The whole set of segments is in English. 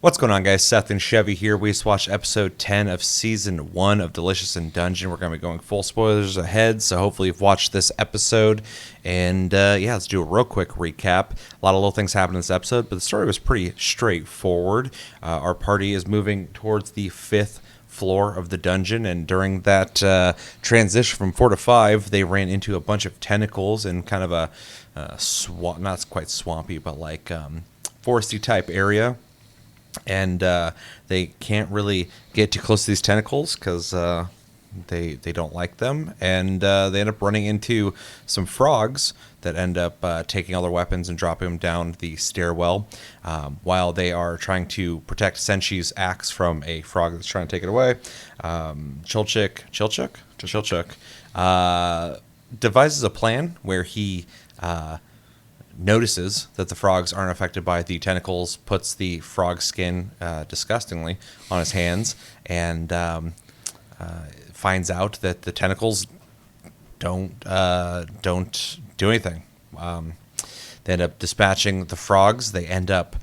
What's going on, guys? Seth and Chevy here. We just watched episode 10 of season 1 of Delicious in Dungeon. We're going to be going full spoilers ahead, so hopefully you've watched this episode. And let's do a real quick recap. A lot of little things happened in this episode, but the story was pretty straightforward. Our party is moving towards the 5th floor of the dungeon, and during that transition from 4 to 5, they ran into a bunch of tentacles in kind of a not quite swampy, but like foresty type area. And they can't really get too close to these tentacles because they don't like them. And they end up running into some frogs that end up taking all their weapons and dropping them down the stairwell while they are trying to protect Senshi's axe from a frog that's trying to take it away. Chilchuk devises a plan where he notices that the frogs aren't affected by the tentacles, puts the frog skin disgustingly on his hands, and finds out that the tentacles don't do anything. They end up dispatching the frogs. They end up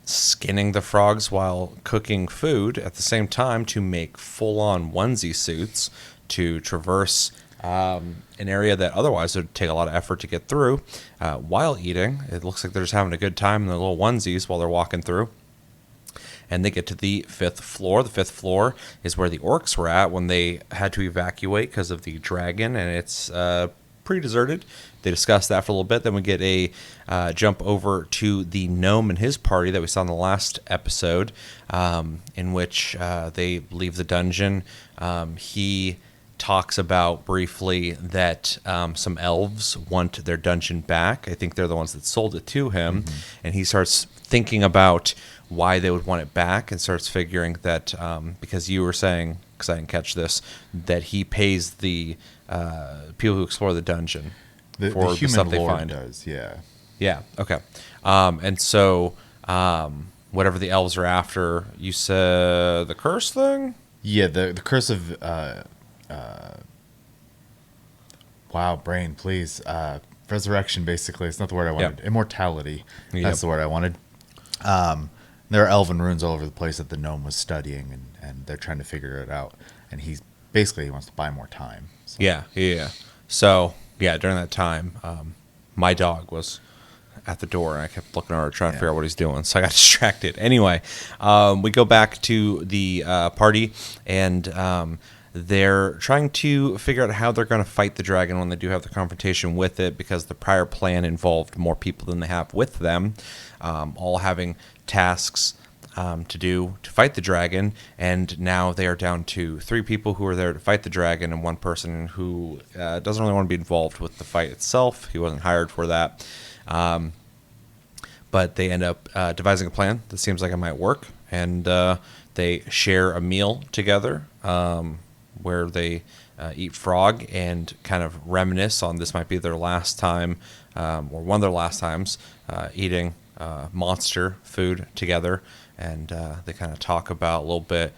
skinning the frogs while cooking food at the same time to make full-on onesie suits to traverse an area that otherwise would take a lot of effort to get through while eating. It looks like they're just having a good time in their little onesies while they're walking through. And they get to the 5th floor. The 5th floor is where the orcs were at when they had to evacuate because of the dragon, and it's pretty deserted. They discuss that for a little bit. Then we get a jump over to the gnome and his party that we saw in the last episode, in which they leave the dungeon. He talks about briefly that some elves want their dungeon back. I think they're the ones that sold it to him. Mm-hmm. And he starts thinking about why they would want it back and starts figuring that because you were saying, because I didn't catch this, that he pays the people who explore the dungeon for the stuff they find. Does, yeah. Yeah, okay. And so whatever the elves are after, you said the curse thing? Yeah, the curse of... wow, brain, please. Resurrection, basically. It's not the word I wanted. Yeah. Immortality. That's the word I wanted. There are elven runes all over the place that the gnome was studying, and they're trying to figure it out. And he wants to buy more time. So. Yeah. So, during that time, my dog was at the door, and I kept looking over trying to figure out what he's doing, so I got distracted. Anyway, we go back to the party, and they're trying to figure out how they're going to fight the dragon when they do have the confrontation with it, because the prior plan involved more people than they have with them, all having tasks to do to fight the dragon, and now they are down to 3 people who are there to fight the dragon and 1 person who doesn't really want to be involved with the fight itself. He wasn't hired for that. But they end up devising a plan that seems like it might work, and they share a meal together where they eat frog and kind of reminisce on this might be their last time, or one of their last times, eating monster food together. And they kind of talk about a little bit,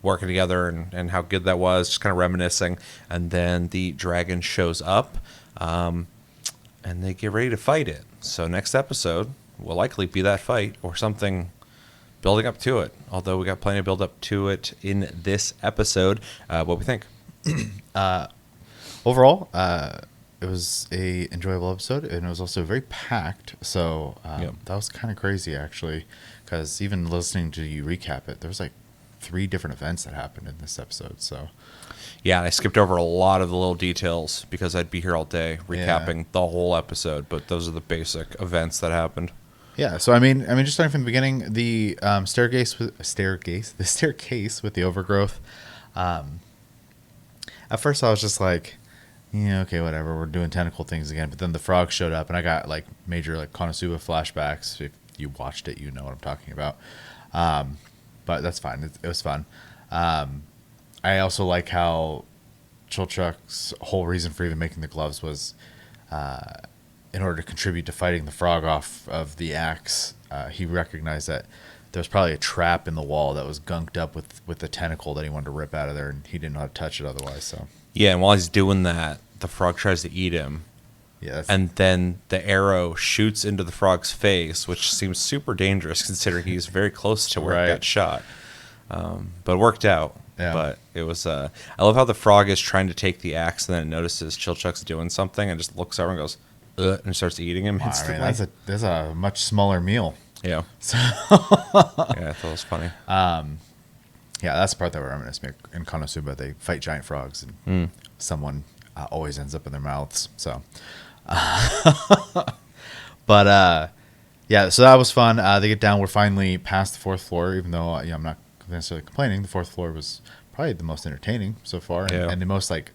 working together and how good that was, just kind of reminiscing. And then the dragon shows up, and they get ready to fight it. So next episode will likely be that fight or something building up to it. Although we got plenty of build up to it in this episode. What we think? Overall, it was a enjoyable episode, and it was also very packed. So that was kind of crazy, actually, because even listening to you recap it, there was like 3 different events that happened in this episode. So yeah, I skipped over a lot of the little details because I'd be here all day recapping the whole episode. But those are the basic events that happened. Yeah, so I mean, just starting from the beginning, the staircase with the overgrowth. At first, I was just like, yeah, okay, whatever. We're doing tentacle things again. But then the frog showed up, and I got like major like Konosuba flashbacks. If you watched it, you know what I'm talking about. But that's fine. It was fun. I also like how Chilchuk's whole reason for even making the gloves was in order to contribute to fighting the frog off of the axe. He recognized that there was probably a trap in the wall that was gunked up with the tentacle that he wanted to rip out of there, and he didn't know how to touch it otherwise. So yeah, and while he's doing that, the frog tries to eat him. Yes. And then the arrow shoots into the frog's face, which seems super dangerous considering he's very close to where it got shot. But it worked out. Yeah. But it was. I love how the frog is trying to take the axe, and then it notices Chilchuck's doing something, and just looks over and goes, "Ugh," and starts eating him instantly. I mean, that's a much smaller meal. Yeah. So Yeah, I thought it was funny. yeah, that's the part that we're reminiscing in Konosuba. They fight giant frogs, and someone always ends up in their mouths. So, but yeah, so that was fun. They get down. We're finally past the fourth floor, even though I'm not necessarily complaining. The fourth floor was probably the most entertaining so far, and the most like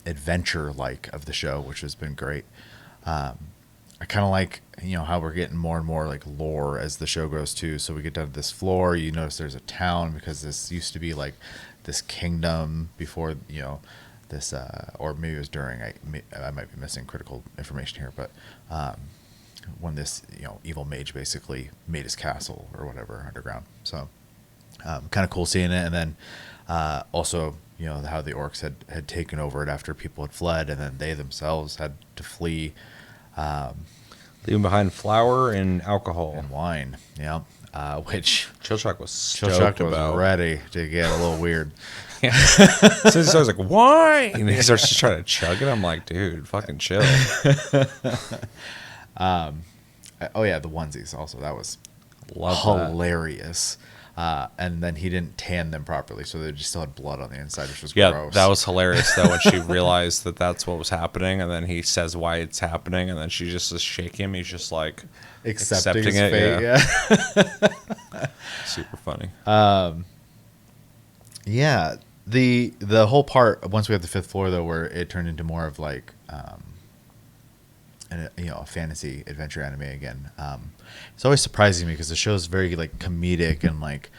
adventure like of the show, which has been great. I kind of like, how we're getting more and more like lore as the show goes too. So we get down to this floor. You notice there's a town because this used to be like this kingdom before, this, or maybe it was during. I might be missing critical information here, but when this evil mage basically made his castle or whatever underground. So kind of cool seeing it, and then also how the orcs had taken over it after people had fled, and then they themselves had to flee. Leaving behind flour and alcohol. And wine, yeah. Which Chilchuck was stoked about. Ready to get a little weird. Yeah. So he starts like, wine! And he starts just trying to chug it. I'm like, dude, fucking chill. Oh, yeah, the onesies also. That was Love hilarious. And then he didn't tan them properly, so they just still had blood on the inside, which was gross. gross. That was hilarious, though, when she realized that that's what was happening, and then he says why it's happening, and then she just says shake him. He's just like accepting his it. fate, Yeah. Super funny. Yeah, the whole part, once we have the fifth floor, though, where it turned into more of like a fantasy adventure anime again. It's always surprising me because the show is very like comedic and like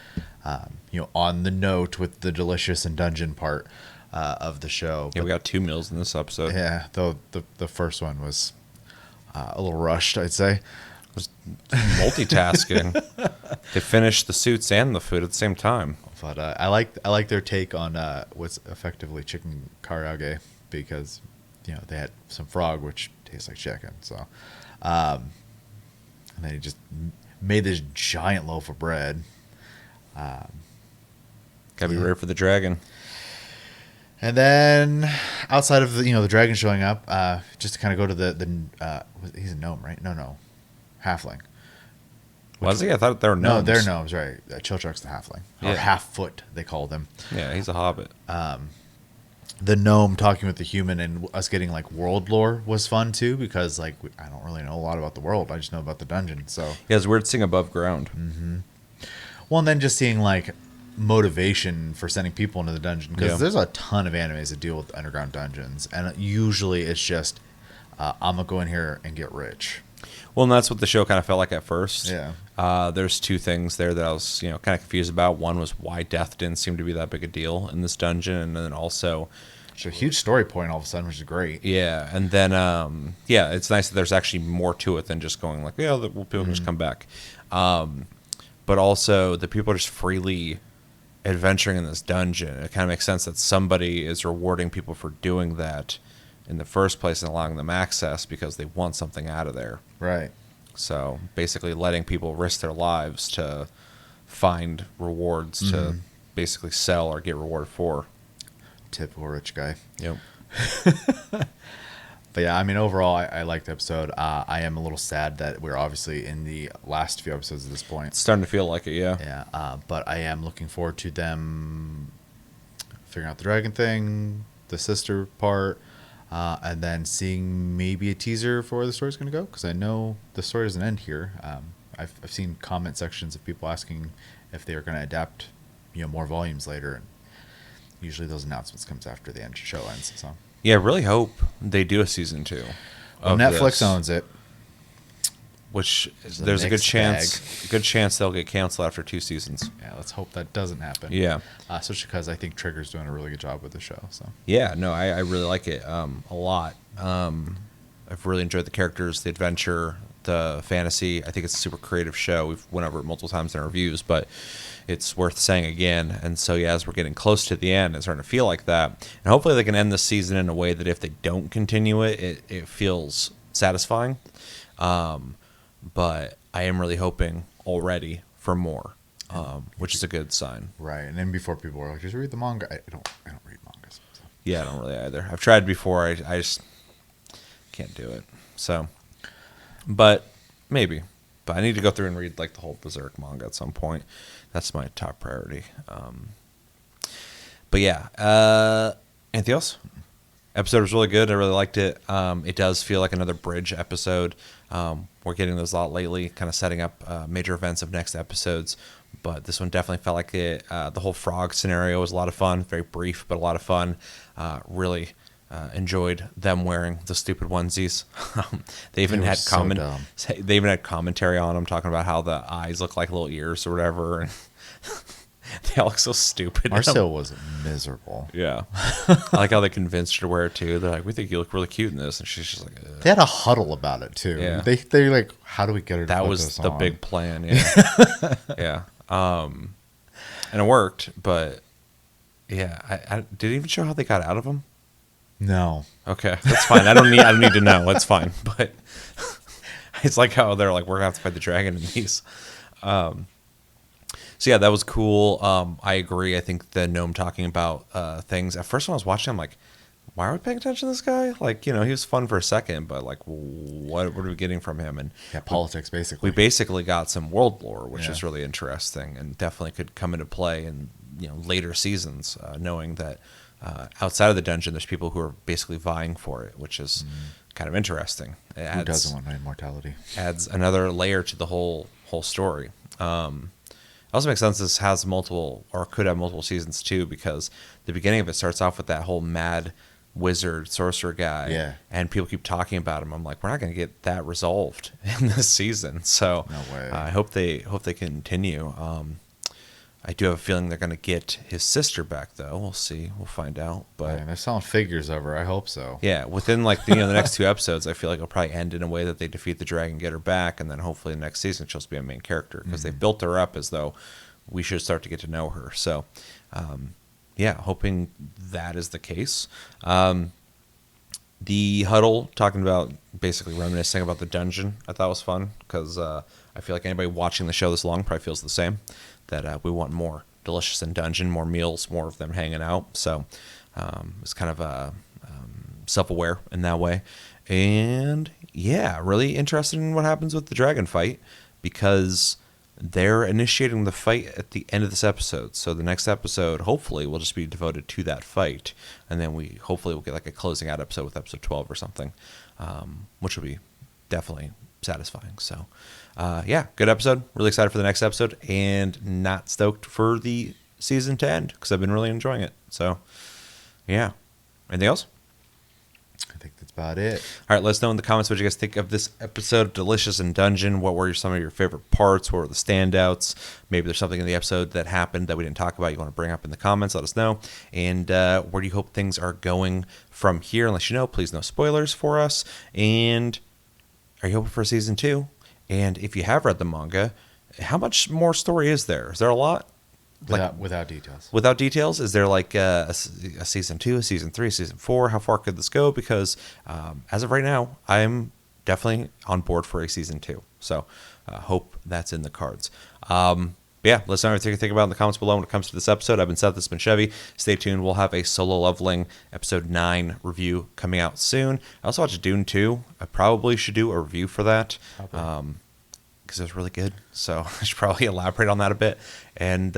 on the note with the delicious and dungeon part of the show. Yeah, we got 2 meals in this episode. Yeah, though the first one was a little rushed, I'd say. It was multitasking. They finished the suits and the food at the same time. But I like their take on what's effectively chicken karaage because they had some frog which tastes like chicken. So, and then he just made this giant loaf of bread. Gotta be ready for the dragon. And then outside of the dragon showing up, just to kind of go to the he's a gnome, right? No, halfling. Was he? I thought they were gnomes. No, they're gnomes, right? Chilchuck's the halfling, or half-foot they call them. Yeah, he's a hobbit. The gnome talking with the human and us getting like world lore was fun too because like I don't really know a lot about the world. I just know about the dungeon. So yeah, it's weird seeing above ground. Mm-hmm. Well, and then just seeing like motivation for sending people into the dungeon because there's a ton of animes that deal with underground dungeons, and usually it's just I'm gonna go in here and get rich. Well, and that's what the show kind of felt like at first. Yeah. There's 2 things there that I was, kind of confused about. One was why death didn't seem to be that big a deal in this dungeon, and then also it's a huge story point all of a sudden, which is great. Yeah, and then it's nice that there's actually more to it than just going like, people can just come back. But also the people are just freely adventuring in this dungeon. It kind of makes sense that somebody is rewarding people for doing that in the first place and allowing them access because they want something out of there. Right. So basically letting people risk their lives to find rewards to basically sell or get rewarded for. Typical rich guy. Yep. But yeah, I mean, overall, I liked the episode. I am a little sad that we're obviously in the last few episodes at this point. It's starting to feel like it, yeah. Yeah, but I am looking forward to them figuring out the dragon thing, the sister part, and then seeing maybe a teaser for where the story's going to go, because I know the story doesn't end here. I've seen comment sections of people asking if they are going to adapt, more volumes later, and usually those announcements comes after the show ends. So yeah, I really hope they do a season 2. Well, Netflix owns it, which there's a good chance they'll get canceled after 2 seasons. Yeah, let's hope that doesn't happen. Yeah, especially because I think Trigger's doing a really good job with the show. So yeah, no, I really like it a lot. I've really enjoyed the characters, the adventure, the fantasy. I think it's a super creative show. We've went over it multiple times in our reviews, but it's worth saying again. And so, yeah, as we're getting close to the end, it's starting to feel like that. And hopefully they can end the season in a way that if they don't continue it, it feels satisfying. But I am really hoping already for more, which is a good sign. Right. And then before people were like, just read the manga. I don't read mangas. So. Yeah, I don't really either. I've tried before. I just can't do it. So, but maybe. But I need to go through and read like the whole Berserk manga at some point. That's my top priority. But yeah, anything else? Episode was really good. I really liked it. It does feel like another bridge episode. We're getting those a lot lately, kind of setting up major events of next episodes. But this one definitely felt like it. The whole frog scenario was a lot of fun. Very brief, but a lot of fun. Really enjoyed them wearing the stupid onesies. They even had They even had commentary on them, talking about how the eyes look like little ears or whatever. And they all look so stupid. Marcel was miserable. Yeah. I like how they convinced her to wear it too. They're like, we think you look really cute in this. And she's just like, ugh. They had a huddle about it too. Yeah. They're like, how do we get her to that put was this the on? big plan. Yeah. Yeah. And it worked, but yeah. I did it even show how they got out of them? No. Okay. That's fine. I don't need to know. It's fine. But it's like how they're like, we're gonna have to fight the dragon in these. So yeah, that was cool. I agree. I think the gnome talking about things. At first when I was watching, I'm like, why are we paying attention to this guy? Like, he was fun for a second, but like, what are we getting from him? And yeah, politics basically. We basically got some world lore, which is really interesting and definitely could come into play in later seasons, knowing that outside of the dungeon, there's people who are basically vying for it, which is kind of interesting. Who doesn't want immortality? Adds another layer to the whole story. It also makes sense this has multiple, or could have multiple seasons too, because the beginning of it starts off with that whole mad wizard sorcerer guy, and people keep talking about him. I'm like, we're not going to get that resolved in this season, so no way. I hope they continue. I do have a feeling they're going to get his sister back, though. We'll see. We'll find out. But they're selling figures of her. I hope so. Yeah, within like the next two episodes, I feel like it'll probably end in a way that they defeat the dragon, get her back, and then hopefully the next season she'll be a main character because they built her up as though we should start to get to know her. So, yeah, hoping that is the case. The huddle, talking about basically reminiscing about the dungeon, I thought was fun because I feel like anybody watching the show this long probably feels the same. That we want more Delicious in Dungeon, more meals, more of them hanging out. So it's kind of self-aware in that way. And yeah, really interested in what happens with the dragon fight because they're initiating the fight at the end of this episode. So the next episode, hopefully, will just be devoted to that fight. And then we hopefully will get like a closing out episode with episode 12 or something, which will be definitely satisfying. So yeah, good episode. Really excited for the next episode and not stoked for the season to end because I've been really enjoying it. So yeah. Anything else? I think that's about it. All right, let us know in the comments what you guys think of this episode of Delicious in Dungeon. What were some of your favorite parts? What were the standouts? Maybe there's something in the episode that happened that we didn't talk about you want to bring up in the comments. Let us know. And where do you hope things are going from here? Unless you know, please no spoilers for us. And are you hoping for season 2? And if you have read the manga, how much more story is there? Is there a lot? Without details. Without details? Is there like a season 2, a season 3, a season 4? How far could this go? Because as of right now, I'm definitely on board for a season 2. So hope that's in the cards. Yeah, let us know what you think about in the comments below when it comes to this episode. I've been Seth, this has been Chevy. Stay tuned. We'll have a Solo Leveling episode 9 review coming out soon. I also watched Dune 2. I probably should do a review for that because it was really good. So I should probably elaborate on that a bit. And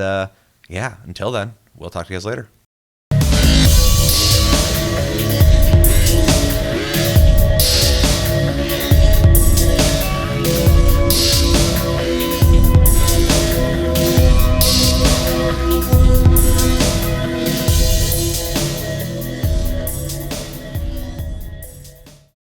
yeah, until then, we'll talk to you guys later.